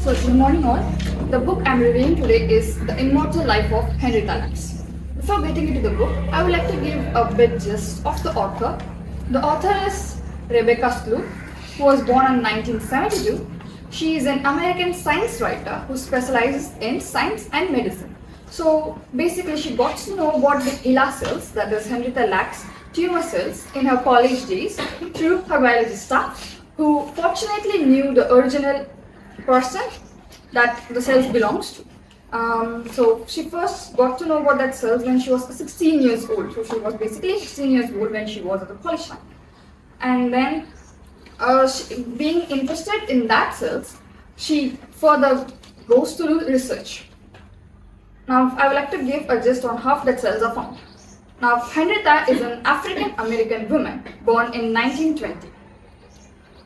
So, good morning all. The book I'm reviewing today is The Immortal Life of Henrietta. Before getting into the book, I would like to give a bit gist of the author. The author is Rebecca Skloot, who was born in 1972. She is an American science writer who specializes in science and medicine. So basically, she got to know about the HeLa cells, that is Henrietta Lacks tumor cells, in her college days through her biology staff, who fortunately knew the original person that the cells belongs to. So she first got to know about that cells when she was 16 years old. So she was basically 16 years old when she was at the college time. And then being interested in that cells, she further goes to do research. Now I would like to give a gist on how that cells are found. Now Henrietta is an African American woman born in 1920.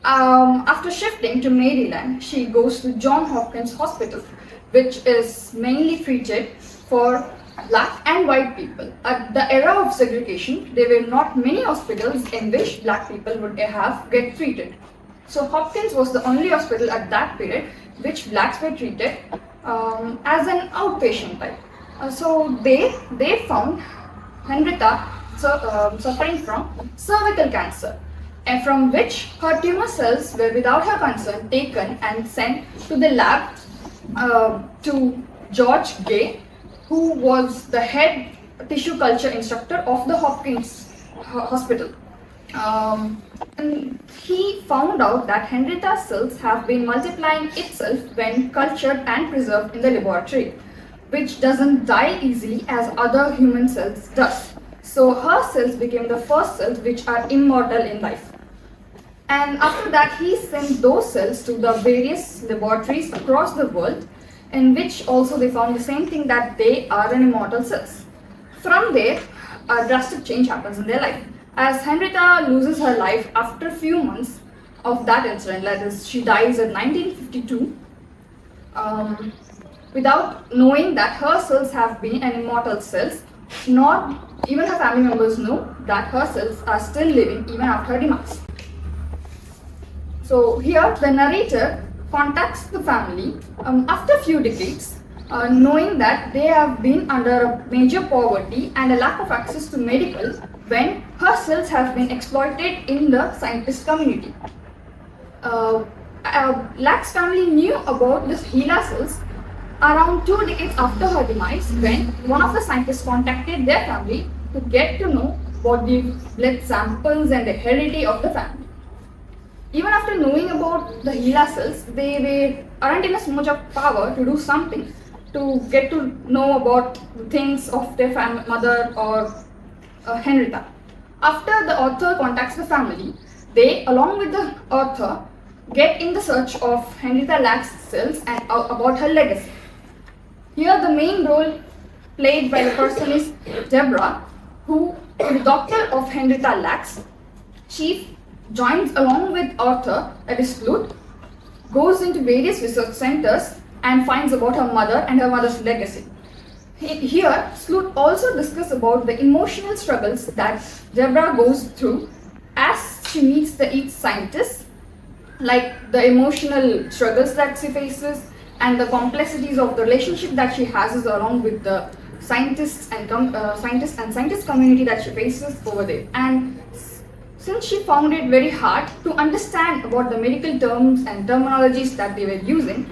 After shifting to Maryland, she goes to Johns Hopkins Hospital, which is mainly treated for black and white people. At the era of segregation, there were not many hospitals in which black people would get treated. So Hopkins was the only hospital at that period which blacks were treated as an outpatient type. So they found Henrietta suffering from cervical cancer, and from which her tumor cells were without her consent taken and sent to the lab to George Gay, who was the head tissue culture instructor of the Hopkins Hospital. And he found out that Henrietta's cells have been multiplying itself when cultured and preserved in the laboratory, which doesn't die easily as other human cells does. So her cells became the first cells which are immortal in life. And after that, he sent those cells to the various laboratories across the world, in which also they found the same thing, that they are an immortal cells. From there, a drastic change happens in their life. As Henrietta loses her life after a few months of that incident, that is, she dies in 1952, without knowing that her cells have been an immortal cells, nor even her family members know that her cells are still living even after her demise. So here the narrator contacts the family after a few decades, knowing that they have been under a major poverty and a lack of access to medical when her cells have been exploited in the scientist community. Lack's family knew about this HeLa cells around 2 decades after her demise, when one of the scientists contacted their family to get to know about the blood samples and the heredity of the family. Even after knowing about the HeLa cells, they aren't in so much of power to do something to get to know about the things of their mother or Henrietta. After the author contacts the family, they, along with the author, get in the search of Henrietta Lacks' cells and about her legacy. Here the main role played by the person is Deborah, who is the daughter of Henrietta Lacks. She joins along with Arthur, that is Skloot, goes into various research centers and finds about her mother and her mother's legacy. Here, Skloot also discusses about the emotional struggles that Deborah goes through as she meets each scientist, like the emotional struggles that she faces and the complexities of the relationship that she has along with the scientists and scientist community that she faces over there. And since she found it very hard to understand about the medical terms and terminologies that they were using,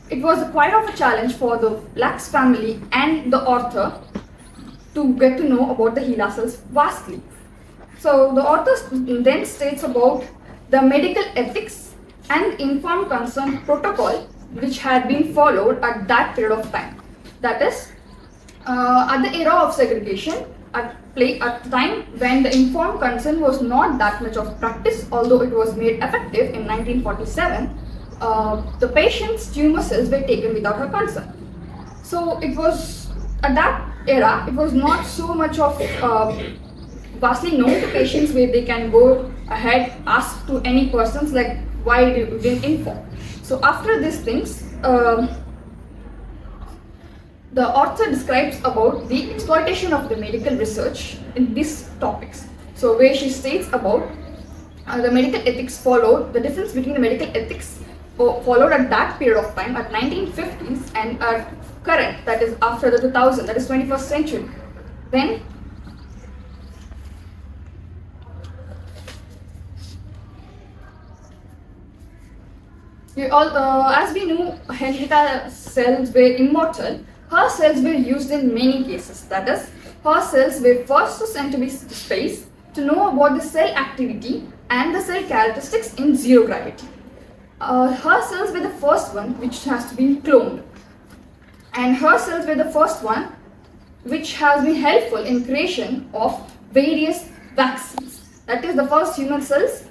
it was quite of a challenge for the Lacks family and the author to get to know about the HeLa cells vastly. So the author then states about the medical ethics and informed consent protocol which had been followed at that period of time. That is, at the era of segregation, at the time when the informed consent was not that much of practice, although it was made effective in 1947, the patient's tumor cells were taken without her consent. So it was, at that era, it was not so much of vastly known to patients where they can go ahead, ask to any persons like why you didn't inform. So after these things, the author describes about the exploitation of the medical research in these topics. So where she states about the medical ethics followed, the difference between the medical ethics followed at that period of time at 1950s and are current, that is after the 2000, that is 21st century. Then as we know, Henrietta's cells were immortal. Her cells were used in many cases. That is, her cells were first sent to space to know about the cell activity and the cell characteristics in zero gravity. Her cells were the first one which has been cloned, and her cells were the first one which has been helpful in creation of various vaccines. That is, the first human cells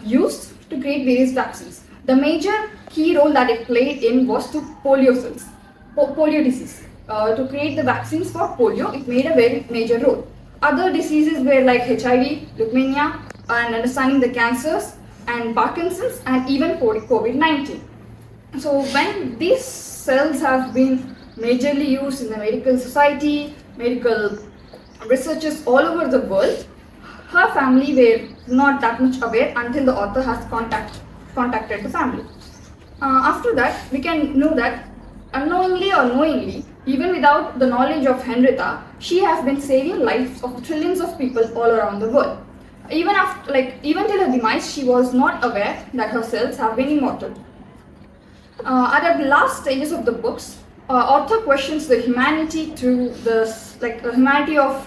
used to create various vaccines. The major key role that it played in was to polio cells, polio disease. To create the vaccines for polio, it made a very major role. Other diseases were like HIV, leukemia, and understanding the cancers, and Parkinson's, and even COVID-19. So when these cells have been majorly used in the medical society, medical researchers all over the world, her family were not that much aware until the author has contacted the family. After that, we can know that unknowingly or knowingly, even without the knowledge of Henrietta, she has been saving lives of trillions of people all around the world. Even till her demise, she was not aware that her cells have been immortal. At the last stages of the books, author questions the humanity the humanity of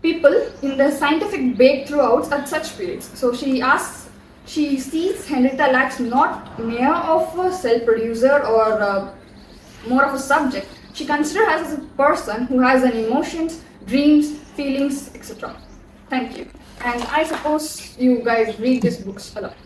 people in the scientific breakthroughs at such periods. So she sees Henrietta Lacks not mere of a cell producer or more of a subject. She considers her as a person who has an emotions, dreams, feelings, etc. Thank you. And I suppose you guys read these books a lot.